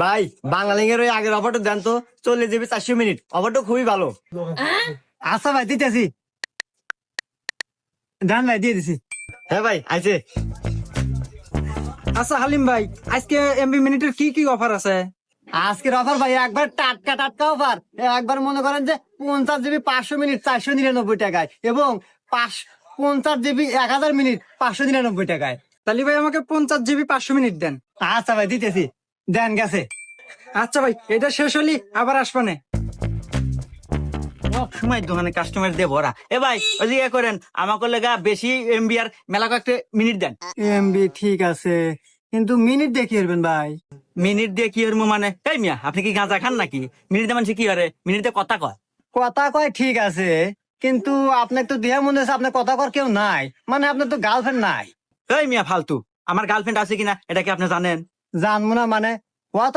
ভাই বাংলালিংকের ওই আগের অফারটা দেন তো, 40 GB 400 মিনিট, অফারটা খুবই ভালো। আচ্ছা ভাই দিতেছি, ডান ভাই দিয়ে দিছি। হ্যাঁ ভাই আছে। আচ্ছা হালিম ভাই, আজকে এমবি মিনিটের কি কি অফার আছে? আজকের অফার ভাই একবার টাটকা টাটকা অফার। একবার মনে করেন যে 50 GB 500 মিনিট 499 টাকায়, এবং 50 GB 1000 মিনিট 599 টাকায়। তাহলে ভাই আমাকে 50 GB 500 মিনিট দেন। আচ্ছা ভাই দিতেছি, দেন গেছে। আচ্ছা ভাই, এটা শেষ হলি আবার আসবানে। সব সময় দোকানে কাস্টমার দিয়ে ভরা। এ ভাই ওই যে ইয়ে করেন, আমাকে লেগা বেশি এমবি আর মেলা কয়েকটা মিনিট দেন। এমবি ঠিক আছে, কিন্তু মিনিট দেখি এরবেন ভাই। মিনিট দিয়ে কি হরমু মানে? এই মিয়া আপনি কি গাঁজা খান নাকি? মিনিট দিয়ে মানুষ কি করে? মিনিট দিয়ে কথা কয়। কথা কয় ঠিক আছে, কিন্তু আপনার তো দেহা মনে হচ্ছে আপনার কথা কর কেউ নাই, মানে আপনার তো গার্লফ্রেন্ড নাই। এই মিয়া ফালতু, আমার গার্লফ্রেন্ড আছে কিনা এটা কি আপনি জানেন? জানবো না মানে,